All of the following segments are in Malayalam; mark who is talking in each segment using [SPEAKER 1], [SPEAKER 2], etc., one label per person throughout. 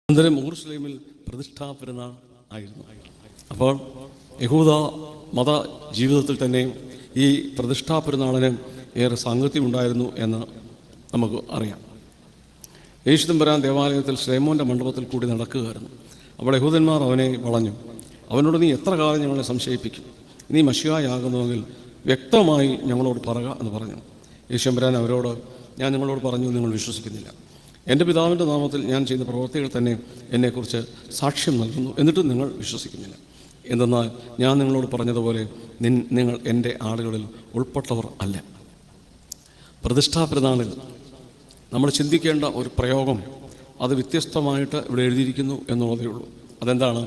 [SPEAKER 1] അനന്തരം യെരൂശലേമിൽ പ്രതിഷ്ഠാ പെരുന്നാൾ ആയിരുന്നു. അപ്പോൾ യഹൂദ മത ജീവിതത്തിൽ തന്നെ ഈ പ്രതിഷ്ഠാ പെരുന്നാളിന് ഏറെ സാങ്കത്യം ഉണ്ടായിരുന്നു എന്ന് നമുക്ക് അറിയാം. യേശു തമ്പുരാൻ ദേവാലയത്തിൽ ശലോമോൻ്റെ മണ്ഡപത്തിൽ കൂടി നടക്കുകയായിരുന്നു. അപ്പോൾ യഹൂദന്മാർ അവനെ വളഞ്ഞു. അവനോട്, നീ എത്ര കാലം ഞങ്ങളെ സംശയിപ്പിക്കും? നീ മശിഹായാകുന്നുവെങ്കിൽ വ്യക്തമായി ഞങ്ങളോട് പറയുക എന്ന് പറഞ്ഞു. യേശു തമ്പുരാൻ അവരോട്, ഞാൻ നിങ്ങളോട് പറഞ്ഞു, നിങ്ങൾ വിശ്വസിക്കുന്നില്ല. എൻ്റെ പിതാവിൻ്റെ നാമത്തിൽ ഞാൻ ചെയ്യുന്ന പ്രവൃത്തികൾ തന്നെ എന്നെക്കുറിച്ച് സാക്ഷ്യം നൽകുന്നു, എന്നിട്ടും നിങ്ങൾ വിശ്വസിക്കുന്നില്ല. എന്തെന്നാൽ ഞാൻ നിങ്ങളോട് പറഞ്ഞതുപോലെ നിങ്ങൾ എൻ്റെ ആളുകളിൽ ഉൾപ്പെട്ടവർ അല്ല. പ്രതിഷ്ഠാ പെരുന്നാളിൽ നമ്മൾ ചിന്തിക്കേണ്ട ഒരു പ്രയോഗം, അത് വ്യത്യസ്തമായിട്ട് ഇവിടെ എഴുതിയിരിക്കുന്നു എന്നുള്ളതേ ഉള്ളൂ. അതെന്താണ്?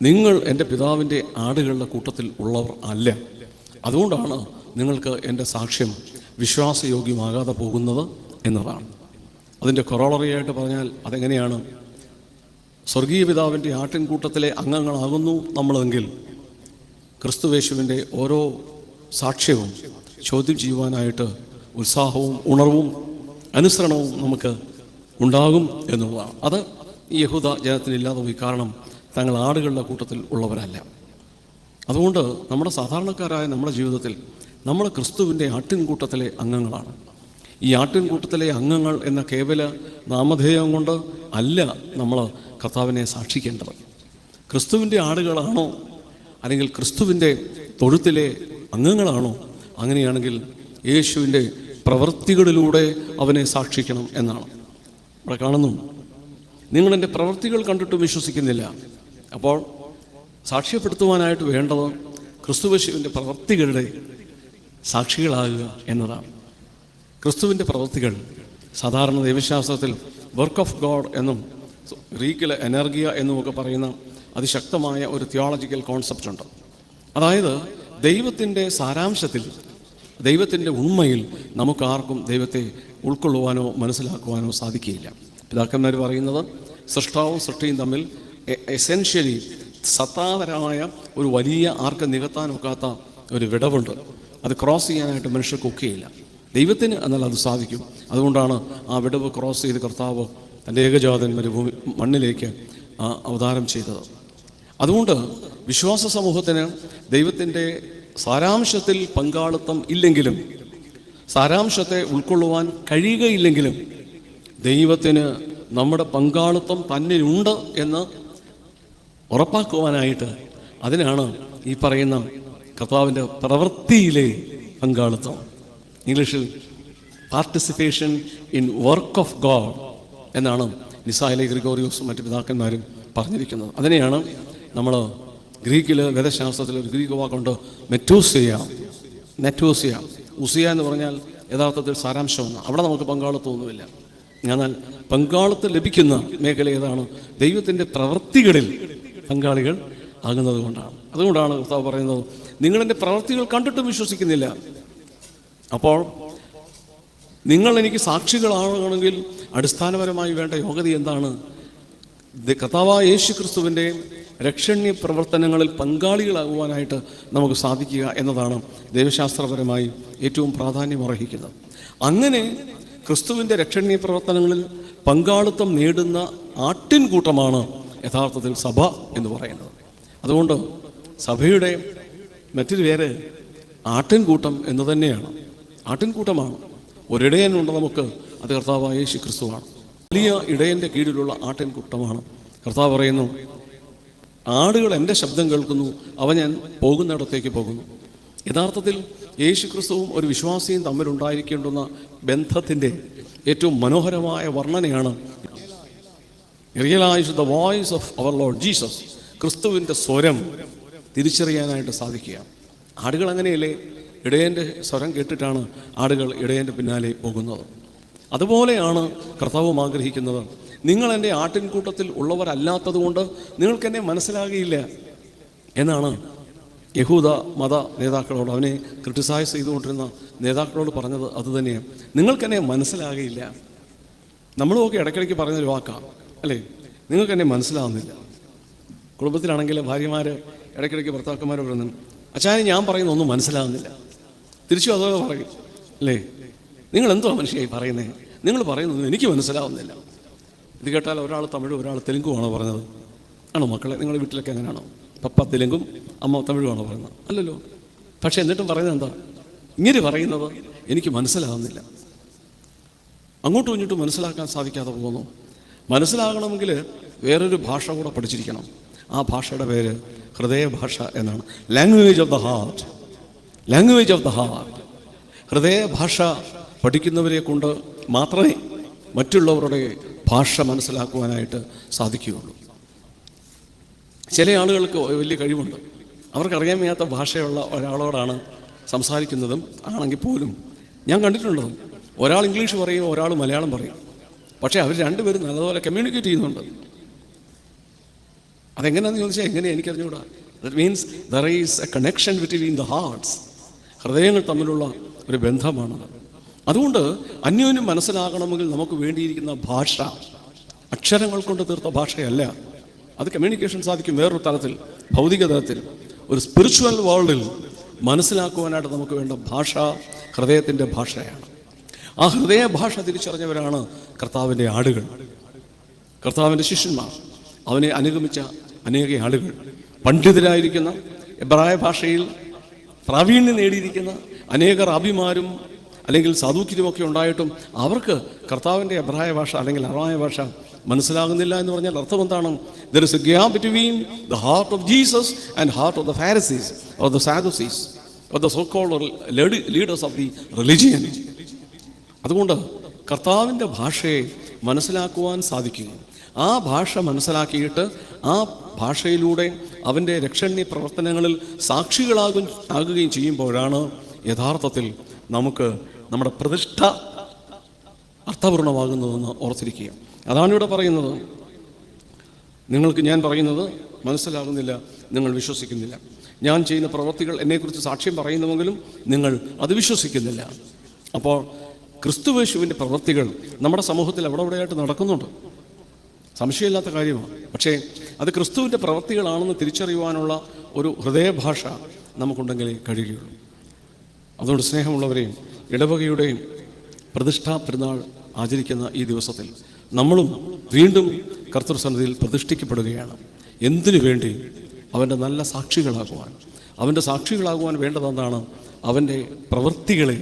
[SPEAKER 1] നിങ്ങൾ എൻ്റെ പിതാവിൻ്റെ ആടുകളുടെ കൂട്ടത്തിൽ ഉള്ളവർ അല്ല. അതുകൊണ്ടാണ് നിങ്ങൾക്ക് എൻ്റെ സാക്ഷ്യം വിശ്വാസയോഗ്യമാകാതെ പോകുന്നത് എന്നതാണ്. അതിൻ്റെ കൊറോളറിയായിട്ട് പറഞ്ഞാൽ അതെങ്ങനെയാണ്? സ്വർഗീയ പിതാവിൻ്റെ ആട്ടിൻകൂട്ടത്തിലെ അംഗങ്ങളാകുന്നു നമ്മളെങ്കിൽ ക്രിസ്തുവേശുവിൻ്റെ ഓരോ സാക്ഷ്യവും ചോദ്യം ചെയ്യുവാനായിട്ട് ഉത്സാഹവും ഉണർവും അനുസരണവും നമുക്ക് ഉണ്ടാകും എന്നുള്ളതാണ്. അത് ഈ യഹൂദ ജനത്തിനില്ലാതെ പോയി. കാരണം തങ്ങൾ ആടുകളുടെ കൂട്ടത്തിൽ ഉള്ളവരല്ല. അതുകൊണ്ട് നമ്മുടെ സാധാരണക്കാരായ നമ്മുടെ ജീവിതത്തിൽ നമ്മൾ ക്രിസ്തുവിൻ്റെ ആട്ടിൻകൂട്ടത്തിലെ അംഗങ്ങളാണ്. ഈ ആട്ടിൻകൂട്ടത്തിലെ അംഗങ്ങൾ എന്ന കേവല നാമധേയം കൊണ്ട് അല്ല നമ്മൾ കർത്താവിനെ സാക്ഷിക്കേണ്ടത്. ക്രിസ്തുവിൻ്റെ ആടുകളാണോ, അല്ലെങ്കിൽ ക്രിസ്തുവിൻ്റെ തൊഴുത്തിലെ അംഗങ്ങളാണോ? അങ്ങനെയാണെങ്കിൽ യേശുവിൻ്റെ പ്രവൃത്തികളിലൂടെ അവനെ സാക്ഷിക്കണം എന്നാണ് ഇവിടെ കാണുന്നു. നിങ്ങളെൻ്റെ പ്രവൃത്തികൾ കണ്ടിട്ടും വിശ്വസിക്കുന്നില്ല. അപ്പോൾ സാക്ഷ്യപ്പെടുത്തുവാനായിട്ട് വേണ്ടത് ക്രിസ്തുവേശുവിൻ്റെ പ്രവൃത്തികളുടെ സാക്ഷികളാകുക എന്നതാണ്. ക്രിസ്തുവിൻ്റെ പ്രവൃത്തികൾ സാധാരണ ദൈവശാസ്ത്രത്തിൽ വർക്ക് ഓഫ് ഗോഡ് എന്നും ഗ്രീക്കിൽ എനർഗിയ എന്നുമൊക്കെ പറയുന്ന അതിശക്തമായ ഒരു തിയോളജിക്കൽ കോൺസെപ്റ്റ് ഉണ്ട്. അതായത് ദൈവത്തിൻ്റെ സാരാംശത്തിൽ, ദൈവത്തിൻ്റെ ഉണ്മയിൽ നമുക്കാർക്കും ദൈവത്തെ ഉൾക്കൊള്ളുവാനോ മനസ്സിലാക്കുവാനോ സാധിക്കുകയില്ല. പിതാക്കന്മാർ പറയുന്നത് സൃഷ്ടാവും സൃഷ്ടിയും തമ്മിൽ എസെൻഷ്യലി സത്താപരമായ ഒരു വലിയ ആർക്കും നികത്താനൊക്കാത്ത ഒരു വിടവുണ്ട്. അത് ക്രോസ് ചെയ്യാനായിട്ട് മനുഷ്യർക്ക് ഒക്കെയില്ല. ദൈവത്തിന് എന്നാൽ അത് സാധിക്കും. അതുകൊണ്ടാണ് ആ വിടവ് ക്രോസ് ചെയ്ത് കർത്താവ് തൻ്റെ ഏകജാതൻ മരുഭൂമി മണ്ണിലേക്ക് അവതാരം ചെയ്തത്. അതുകൊണ്ട് വിശ്വാസ സമൂഹത്തിന് ദൈവത്തിൻ്റെ സാരാംശത്തിൽ പങ്കാളിത്തം ഇല്ലെങ്കിലും, സാരാംശത്തെ ഉൾക്കൊള്ളുവാൻ കഴിയുകയില്ലെങ്കിലും, ദൈവത്തിന് നമ്മുടെ പങ്കാളിത്തം തന്നിലുണ്ട് എന്ന് ഉറപ്പാക്കുവാനായിട്ട്, അതിനാണ് ഈ പറയുന്ന കർത്താവിൻ്റെ പ്രവൃത്തിയിലെ പങ്കാളിത്തം. ഇംഗ്ലീഷിൽ participation in work of God എന്നാണ് നിസായിലെ ഗ്രിഗോറിയോസും മറ്റ് പിതാക്കന്മാരും പറഞ്ഞിരിക്കുന്നത്. അതിനെയാണ് നമ്മൾ ഗ്രീക്കിൽ വേദശാസ്ത്രത്തിൽ ഒരു ഗ്രീക്ക് വാക്കുണ്ട്, മെറ്റൂസിയ. ഉസിയ എന്ന് പറഞ്ഞാൽ യഥാർത്ഥത്തിൽ സാരാംശമെന്ന്. അവിടെ നമുക്ക് പങ്കാളിത്തമൊന്നുമില്ല. എന്നാൽ പങ്കാളിത്തം ലഭിക്കുന്ന മേഖല ഏതാണ്? ദൈവത്തിൻ്റെ പ്രവൃത്തികളിൽ പങ്കാളികൾ ആകുന്നത് കൊണ്ടാണ്. അതുകൊണ്ടാണ് കർത്താവ് പറയുന്നത്, നിങ്ങളെൻ്റെ പ്രവൃത്തികൾ കണ്ടിട്ടും വിശ്വസിക്കുന്നില്ല. അപ്പോൾ നിങ്ങൾ എനിക്ക് സാക്ഷികളാണെങ്കിൽ അടിസ്ഥാനപരമായി വേണ്ട യോഗ്യത എന്താണ്? കർത്താവായ യേശു ക്രിസ്തുവിൻ്റെ രക്ഷണ്യ പ്രവർത്തനങ്ങളിൽ പങ്കാളികളാകുവാനായിട്ട് നമുക്ക് സാധിക്കുക എന്നതാണ് ദൈവശാസ്ത്രപരമായി ഏറ്റവും പ്രാധാന്യം അർഹിക്കുന്നത്. അങ്ങനെ ക്രിസ്തുവിൻ്റെ രക്ഷണ്യ പ്രവർത്തനങ്ങളിൽ പങ്കാളിത്തം നേടുന്ന ആട്ടിൻകൂട്ടമാണ് യഥാർത്ഥത്തിൽ സഭ എന്ന് പറയുന്നത്. അതുകൊണ്ട് സഭയുടെ മറ്റൊരു പേര് ആട്ടിൻകൂട്ടം എന്ന് തന്നെയാണ്. ആട്ടിൻകൂട്ടമാണ്. ഒരിടയനുണ്ട് നമുക്ക്, അത് കർത്താവായ യേശു ക്രിസ്തുവാണ്. വലിയ ഇടയൻ്റെ കീഴിലുള്ള ആട്ടിൻകൂട്ടമാണ്. കർത്താവ് പറയുന്നു, ആടുകൾ എൻ്റെ ശബ്ദം കേൾക്കുന്നു, അവ ഞാൻ പോകുന്നിടത്തേക്ക് പോകുന്നു. യഥാർത്ഥത്തിൽ യേശു ക്രിസ്തുവും ഒരു വിശ്വാസിയും തമ്മിലുണ്ടായിരിക്കേണ്ടുന്ന ബന്ധത്തിൻ്റെ ഏറ്റവും മനോഹരമായ വർണ്ണനയാണ് realise the voice of our Lord Jesus. ക്രിസ്തുവിൻ്റെ സ്വരം തിരിച്ചറിയാനായിട്ട് സാധിക്കുക. ആടുകൾ അങ്ങനെയല്ലേ? ഇടയൻ്റെ സ്വരം കേട്ടിട്ടാണ് ആടുകൾ ഇടയൻ്റെ പിന്നാലെ പോകുന്നത്. അതുപോലെയാണ് കർത്താവും ആഗ്രഹിക്കുന്നത്. നിങ്ങൾ എൻ്റെ ആട്ടിൻകൂട്ടത്തിൽ ഉള്ളവരല്ലാത്തത് കൊണ്ട് നിങ്ങൾക്കെന്നെ മനസ്സിലാകുകയില്ല എന്നാണ് യഹൂദ മത നേതാക്കളോട്, അവനെ ക്രിട്ടിസൈസ് ചെയ്തുകൊണ്ടിരുന്ന നേതാക്കളോട് പറഞ്ഞത് അതുതന്നെയാണ്. നിങ്ങൾക്കെന്നെ മനസ്സിലാകുകയില്ല. നമ്മളുമൊക്കെ ഇടയ്ക്കിടയ്ക്ക് പറയുന്നൊരു വാക്കാണ് അല്ലേ? നിങ്ങൾക്കെന്നെ മനസ്സിലാവുന്നില്ല. കുടുംബത്തിലാണെങ്കിൽ ഭാര്യമാർ ഇടയ്ക്കിടയ്ക്ക് ഭർത്താക്കന്മാർ പറയുന്നു, അച്ഛാന് ഞാൻ പറയുന്ന ഒന്നും മനസ്സിലാകുന്നില്ല. തിരിച്ചും അതുപോലെ പറയും അല്ലേ? നിങ്ങൾ എന്തോ മനുഷ്യയായി പറയുന്നത്? നിങ്ങൾ പറയുന്നതൊന്നും എനിക്ക് മനസ്സിലാവുന്നില്ല. ഇത് കേട്ടാൽ ഒരാൾ തമിഴ് ഒരാൾ തെലുങ്കുമാണോ പറഞ്ഞത്? ആണോ മക്കളെ? നിങ്ങളുടെ വീട്ടിലൊക്കെ എങ്ങനെയാണോ? പപ്പ തെലുങ്കും അമ്മ തമിഴുമാണോ പറയുന്നത്? അല്ലല്ലോ. പക്ഷെ എന്നിട്ടും പറയുന്നത് എന്താ? ഇങ്ങനെ പറയുന്നത് എനിക്ക് മനസ്സിലാകുന്നില്ല. അങ്ങോട്ടും ഇങ്ങോട്ടും മനസ്സിലാക്കാൻ സാധിക്കാതെ പോകുന്നു. മനസ്സിലാകണമെങ്കിൽ വേറൊരു ഭാഷ കൂടെ പഠിച്ചിരിക്കണം. ആ ഭാഷയുടെ പേര് ഹൃദയഭാഷ എന്നാണ്. Language of the heart. Language of the heart. ഹൃദയഭാഷ പഠിക്കുന്നവരെ കൊണ്ട് മാത്രമേ മറ്റുള്ളവരുടെ ഭാഷ മനസ്സിലാക്കുവാനായിട്ട് സാധിക്കുകയുള്ളൂ. ചില ആളുകൾക്ക് വലിയ കഴിവുണ്ട്. അവർക്കറിയാൻ വയ്യാത്ത ഭാഷയുള്ള ഒരാളോടാണ് സംസാരിക്കുന്നതും ആണെങ്കിൽ പോലും ഞാൻ കണ്ടിട്ടുള്ളതും, ഒരാൾ ഇംഗ്ലീഷ് പറയും, ഒരാൾ മലയാളം പറയും. പക്ഷേ അവർ രണ്ടുപേരും നല്ലതുപോലെ കമ്മ്യൂണിക്കേറ്റ് ചെയ്യുന്നുണ്ട്. അതെങ്ങനെയാണെന്ന് ചോദിച്ചാൽ എങ്ങനെയാണ് എനിക്കറിഞ്ഞുകൂടാ. That means there is a connection between the hearts. ഹൃദയങ്ങൾ തമ്മിലുള്ള ഒരു ബന്ധമാണത്. അതുകൊണ്ട് അന്യോന്യം മനസ്സിലാകണമെങ്കിൽ നമുക്ക് വേണ്ടിയിരിക്കുന്ന ഭാഷ അക്ഷരങ്ങൾ കൊണ്ട് തീർത്ത ഭാഷയല്ല. അത് കമ്മ്യൂണിക്കേഷൻ സാധിക്കും വേറൊരു തലത്തിൽ, ഭൗതിക തലത്തിൽ. ഒരു സ്പിരിച്വൽ വേൾഡിൽ മനസ്സിലാക്കുവാനായിട്ട് നമുക്ക് വേണ്ട ഭാഷ ഹൃദയത്തിൻ്റെ ഭാഷയാണ്. ആ ഹൃദയ ഭാഷ തിരിച്ചറിഞ്ഞവരാണ് കർത്താവിൻ്റെ ആടുകൾ, കർത്താവിൻ്റെ ശിഷ്യന്മാർ, അവനെ അനുഗമിച്ച അനേക ആളുകൾ. പണ്ഡിതരായിരിക്കുന്ന, എബ്രായ ഭാഷയിൽ പ്രാവീണ്യം നേടിയിരിക്കുന്ന അനേക റാബിമാരും അല്ലെങ്കിൽ സാധുക്യരുമൊക്കെ ഉണ്ടായിട്ടും അവർക്ക് കർത്താവിൻ്റെ എബ്രായ ഭാഷ അല്ലെങ്കിൽ അറായ ഭാഷ മനസ്സിലാകുന്നില്ല എന്ന് പറഞ്ഞാൽ അർത്ഥം എന്താണ്? There is a gap between the heart of Jesus and heart of the Pharisees or the Sadducees or the so-called leaders of the religion. അതുകൊണ്ട് കർത്താവിൻ്റെ ഭാഷയെ മനസ്സിലാക്കുവാൻ സാധിക്കുകയും ആ ഭാഷ മനസ്സിലാക്കിയിട്ട് ആ ഭാഷയിലൂടെ അവൻ്റെ രക്ഷണീയ പ്രവർത്തനങ്ങളിൽ സാക്ഷികളാകുകയും ചെയ്യുമ്പോഴാണ് യഥാർത്ഥത്തിൽ നമുക്ക് നമ്മുടെ പ്രതിഷ്ഠ അർത്ഥപൂർണമാകുന്നതെന്ന് ഓർത്തിരിക്കുക. അതാണ് ഇവിടെ പറയുന്നത്. നിങ്ങൾക്ക് ഞാൻ പറയുന്നത് മനസ്സിലാകുന്നില്ല, നിങ്ങൾ വിശ്വസിക്കുന്നില്ല. ഞാൻ ചെയ്യുന്ന പ്രവൃത്തികൾ എന്നെക്കുറിച്ച് സാക്ഷ്യം പറയുന്നുവെങ്കിലും നിങ്ങൾ അത് വിശ്വസിക്കുന്നില്ല. അപ്പോൾ ക്രിസ്തുയേശുവിൻ്റെ പ്രവൃത്തികൾ നമ്മുടെ സമൂഹത്തിൽ എവിടെയായിട്ട് നടക്കുന്നുണ്ട്, സംശയമില്ലാത്ത കാര്യമാണ്. പക്ഷേ അത് ക്രിസ്തുവിൻ്റെ പ്രവൃത്തികളാണെന്ന് തിരിച്ചറിയുവാനുള്ള ഒരു ഹൃദയഭാഷ നമുക്കുണ്ടെങ്കിലേ കഴിയുകയുള്ളൂ. അതുകൊണ്ട് സ്നേഹമുള്ളവരെയും, ഇടവകയുടെയും പ്രതിഷ്ഠാ പെരുന്നാൾ ആചരിക്കുന്ന ഈ ദിവസത്തിൽ നമ്മളും വീണ്ടും കർത്തൃസന്നിധിയിൽ പ്രതിഷ്ഠിക്കപ്പെടുകയാണ്. എന്തിനു വേണ്ടി? അവൻ്റെ നല്ല സാക്ഷികളാകുവാൻ. അവൻ്റെ സാക്ഷികളാകുവാൻ വേണ്ടതെന്താണ്? അവൻ്റെ പ്രവൃത്തികളെ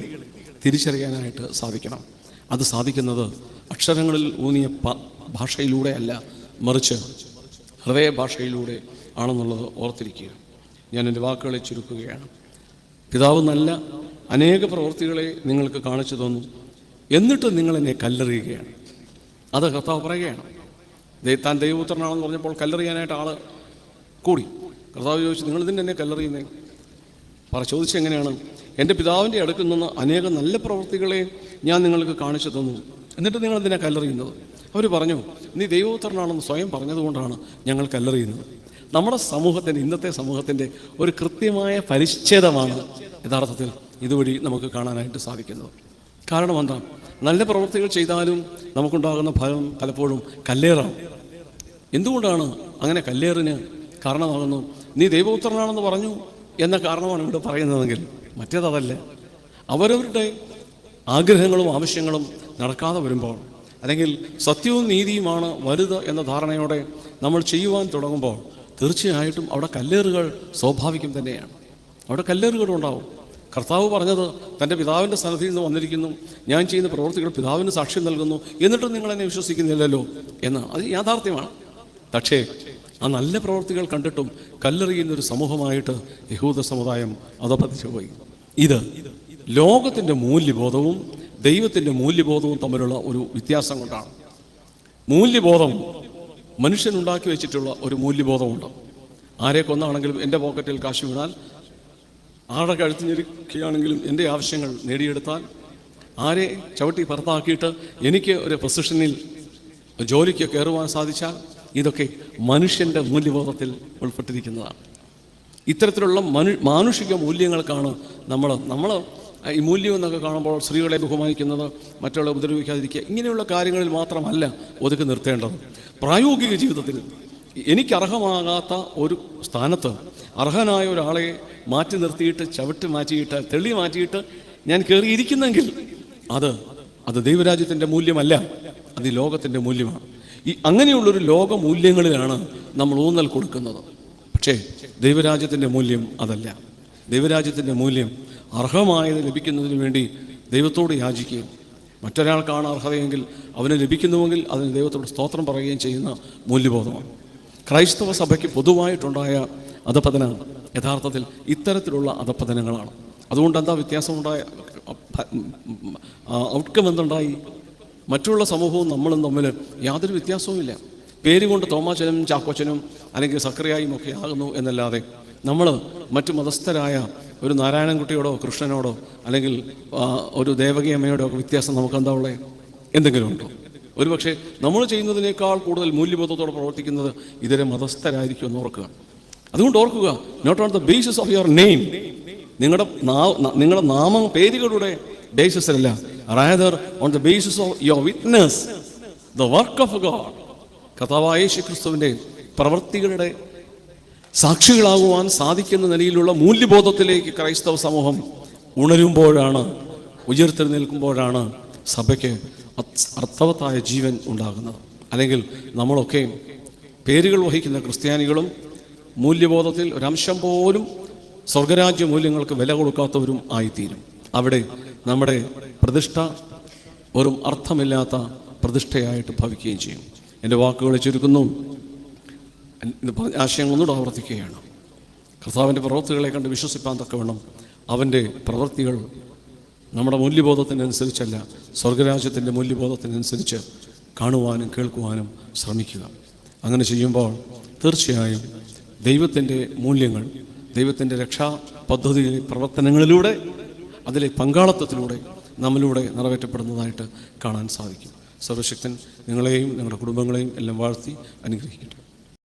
[SPEAKER 1] തിരിച്ചറിയാനായിട്ട് സാധിക്കണം. അത് സാധിക്കുന്നത് അക്ഷരങ്ങളിൽ ഊന്നിയ ഭാഷയിലൂടെ അല്ല, മറിച്ച് ഹൃദയ ഭാഷയിലൂടെ ആണെന്നുള്ളത് ഓർത്തിരിക്കുക. ഞാൻ എൻ്റെ വാക്കുകളെ ചുരുക്കുകയാണ്. പിതാവ് നല്ല അനേക പ്രവൃത്തികളെ നിങ്ങൾക്ക് കാണിച്ചു തന്നു, എന്നിട്ട് നിങ്ങളെന്നെ കല്ലെറിയുകയാണ്. അത് കർത്താവ് പറയുകയാണ്. താൻ ദൈവപുത്രനാണെന്ന് പറഞ്ഞപ്പോൾ കല്ലെറിയാനായിട്ട് ആൾ കൂടി. കർത്താവ് ചോദിച്ചു, നിങ്ങളിതിൻ്റെ എന്നെ കല്ലെറിയുന്നേ? ചോദിച്ചെങ്ങനെയാണ്? എൻ്റെ പിതാവിൻ്റെ അടുക്കിൽ നിന്ന് അനേകം നല്ല പ്രവൃത്തികളെ ഞാൻ നിങ്ങൾക്ക് കാണിച്ചു തന്നു, എന്നിട്ട് നിങ്ങളെന്തിനാണ് കല്ലെറിയുന്നത്? അവർ പറഞ്ഞു, നീ ദൈവപുത്രനാണെന്ന് സ്വയം പറഞ്ഞതുകൊണ്ടാണ് ഞങ്ങൾ കല്ലെറിയുന്നത്. നമ്മുടെ സമൂഹത്തിൻ്റെ, ഇന്നത്തെ സമൂഹത്തിൻ്റെ ഒരു കൃത്യമായ പരിച്ഛേദമാണ് യഥാർത്ഥത്തിൽ ഇതുവഴി നമുക്ക് കാണാനായിട്ട് സാധിക്കുന്നത്. കാരണം എന്താ? നല്ല പ്രവൃത്തികൾ ചെയ്താലും നമുക്കുണ്ടാകുന്ന ഫലം പലപ്പോഴും കല്ലേറാണ്. എന്തുകൊണ്ടാണ് അങ്ങനെ കല്ലേറിന് കാരണമാകുന്നു? നീ ദൈവപുത്രനാണെന്ന് പറഞ്ഞു എന്ന കാരണമാണ് ഇവിടെ പറയുന്നതെങ്കിൽ മറ്റേതല്ല. അവരവരുടെ ആഗ്രഹങ്ങളും ആവശ്യങ്ങളും നടക്കാതെ വരുമ്പോൾ, അല്ലെങ്കിൽ സത്യവും നീതിയുമാണ് വലുത് എന്ന ധാരണയോടെ നമ്മൾ ചെയ്യുവാൻ തുടങ്ങുമ്പോൾ തീർച്ചയായിട്ടും അവിടെ കല്ലേറുകൾ സ്വാഭാവികം തന്നെയാണ്. അവിടെ കല്ലേറുകൾ ഉണ്ടാവും. കർത്താവ് പറഞ്ഞത് തൻ്റെ പിതാവിൻ്റെ സന്നിധിയിൽ നിന്ന് വന്നിരിക്കുന്നു, ഞാൻ ചെയ്യുന്ന പ്രവൃത്തികൾ പിതാവിന് സാക്ഷ്യം നൽകുന്നു, എന്നിട്ടും നിങ്ങളെന്നെ വിശ്വസിക്കുന്നില്ലല്ലോ എന്നാണ്. അത് യാഥാർത്ഥ്യമാണ്. പക്ഷേ ആ നല്ല പ്രവൃത്തികൾ കണ്ടിട്ടും കല്ലെറിയുന്നൊരു സമൂഹമായിട്ട് യഹൂദ സമുദായം അധപ്പതിച്ചു പോയി. ഇത് ലോകത്തിൻ്റെ മൂല്യബോധവും ദൈവത്തിൻ്റെ മൂല്യബോധവും തമ്മിലുള്ള ഒരു വ്യത്യാസം കൊണ്ടാണ്. മൂല്യബോധം മനുഷ്യനുണ്ടാക്കി വെച്ചിട്ടുള്ള ഒരു മൂല്യബോധമുണ്ട്. ആരെ കൊന്നാണെങ്കിലും എൻ്റെ പോക്കറ്റിൽ കാശ് വീണാൽ, ആരുടെ കഴുത്ത് ഞെരുക്കുകയാണെങ്കിലും എൻ്റെ ആവശ്യങ്ങൾ നേടിയെടുത്താൽ, ആരെ ചവിട്ടി പുറത്താക്കിയിട്ട് എനിക്ക് ഒരു പൊസിഷനിൽ ജോലിക്ക് കയറുവാൻ സാധിച്ചാൽ, ഇതൊക്കെ മനുഷ്യൻ്റെ മൂല്യബോധത്തിൽ ഉൾപ്പെട്ടിരിക്കുന്നതാണ്. ഇത്തരത്തിലുള്ള മാനുഷിക മൂല്യങ്ങൾക്കാണ് നമ്മൾ ഈ മൂല്യം എന്നൊക്കെ കാണുമ്പോൾ സ്ത്രീകളെ ബഹുമാനിക്കുന്നത്, മറ്റുള്ള ഉപദ്രവിക്കാതിരിക്കുക, ഇങ്ങനെയുള്ള കാര്യങ്ങളിൽ മാത്രമല്ല ഒതുക്കി നിർത്തേണ്ടത്. പ്രായോഗിക ജീവിതത്തിൽ എനിക്ക് അർഹമാകാത്ത ഒരു സ്ഥാനത്ത് അർഹനായ ഒരാളെ മാറ്റി നിർത്തിയിട്ട്, ചവിട്ട് മാറ്റിയിട്ട്, തെളി മാറ്റിയിട്ട് ഞാൻ കയറിയിരിക്കുന്നെങ്കിൽ അത് ദൈവരാജ്യത്തിൻ്റെ മൂല്യമല്ല, അത് ഈ ലോകത്തിൻ്റെ മൂല്യമാണ്. അങ്ങനെയുള്ളൊരു ലോക മൂല്യങ്ങളിലാണ് നമ്മൾ ഊന്നൽ കൊടുക്കുന്നത്. പക്ഷേ ദൈവരാജ്യത്തിൻ്റെ മൂല്യം അതല്ല. ദൈവരാജ്യത്തിൻ്റെ മൂല്യം അർഹമായത് ലഭിക്കുന്നതിന് വേണ്ടി ദൈവത്തോട് യാചിക്കുകയും മറ്റൊരാൾക്കാണ് അർഹതയെങ്കിൽ അവന് ലഭിക്കുന്നുവെങ്കിൽ അതിന് ദൈവത്തോട് സ്തോത്രം പറയുകയും ചെയ്യുന്ന മൂല്യബോധമാണ്. ക്രൈസ്തവ സഭയ്ക്ക് പൊതുവായിട്ടുണ്ടായ അധപതനം യഥാർത്ഥത്തിൽ ഇത്തരത്തിലുള്ള അധപതനങ്ങളാണ്. അതുകൊണ്ട് എന്താ വ്യത്യാസമുണ്ടായ ഔട്ട്കം എന്തുണ്ടായി? മറ്റുള്ള സമൂഹവും നമ്മളും തമ്മിൽ യാതൊരു വ്യത്യാസവുമില്ല. പേര് കൊണ്ട് തോമാച്ചനും ചാക്കോച്ചനും അല്ലെങ്കിൽ സക്രിയായും ഒക്കെ ആകുന്നു എന്നല്ലാതെ നമ്മൾ മറ്റു മതസ്ഥരായ ഒരു നാരായണൻകുട്ടിയോടോ കൃഷ്ണനോടോ അല്ലെങ്കിൽ ഒരു ദേവകിയമ്മയോടോ ഒക്കെ വ്യത്യാസം നമുക്ക് എന്താ ഉള്ളത്? എന്തെങ്കിലും ഉണ്ടോ? ഒരുപക്ഷെ നമ്മൾ ചെയ്യുന്നതിനേക്കാൾ കൂടുതൽ മൂല്യബോധത്തോടെ പ്രവർത്തിക്കുന്നത് ഇതര മതസ്ഥരായിരിക്കും എന്ന് ഓർക്കുക. അതുകൊണ്ട് ഓർക്കുക, not on the basis of your name, നിങ്ങളുടെ നാമം പേരുകളുടെ ബേസിസിലല്ല, rather on the basis of your witness the work of God. കർത്താവായ യേശുക്രിസ്തുവിൻ്റെ പ്രവൃത്തികളുടെ സാക്ഷികളാകുവാൻ സാധിക്കുന്ന നിലയിലുള്ള മൂല്യബോധത്തിലേക്ക് ക്രൈസ്തവ സമൂഹം ഉണരുമ്പോഴാണ്, ഉയർത്തെഴുന്നേൽക്കുമ്പോഴാണ് സഭയ്ക്ക് അർത്ഥവത്തായ ജീവൻ ഉണ്ടാകുന്നത്. അല്ലെങ്കിൽ നമ്മളൊക്കെ പേരുകൾ വഹിക്കുന്ന ക്രിസ്ത്യാനികളും മൂല്യബോധത്തിൽ ഒരംശം പോലും സ്വർഗരാജ്യ മൂല്യങ്ങൾക്ക് വില കൊടുക്കാത്തവരും ആയിത്തീരും. അവിടെ നമ്മുടെ പ്രതിഷ്ഠ ഒരു അർത്ഥമില്ലാത്ത പ്രതിഷ്ഠയായിട്ട് ഭവിക്കുകയും ചെയ്യും. എൻ്റെ വാക്കുകളെ ചുരുക്കുന്നു, ആശയങ്ങൾ ഒന്നുകൂടെ ആവർത്തിക്കുകയാണ്. കർത്താവിൻ്റെ പ്രവൃത്തികളെ കണ്ട് വിശ്വസിപ്പാൻ തക്കവണ്ണം അവൻ്റെ പ്രവൃത്തികൾ നമ്മുടെ മൂല്യബോധത്തിനനുസരിച്ചല്ല, സ്വർഗരാജ്യത്തിൻ്റെ മൂല്യബോധത്തിനനുസരിച്ച് കാണുവാനും കേൾക്കുവാനും ശ്രമിക്കുക. അങ്ങനെ ചെയ്യുമ്പോൾ തീർച്ചയായും ദൈവത്തിൻ്റെ മൂല്യങ്ങൾ, ദൈവത്തിൻ്റെ രക്ഷാ പദ്ധതി പ്രവർത്തനങ്ങളിലൂടെ, അതിലെ പങ്കാളിത്തത്തിലൂടെ നമ്മിലൂടെ നിറവേറ്റപ്പെടുന്നതായിട്ട് കാണാൻ സാധിക്കും. സർവശക്തൻ നിങ്ങളെയും നിങ്ങളുടെ കുടുംബങ്ങളെയും എല്ലാം വാഴ്ത്തി അനുഗ്രഹിക്കട്ടെ.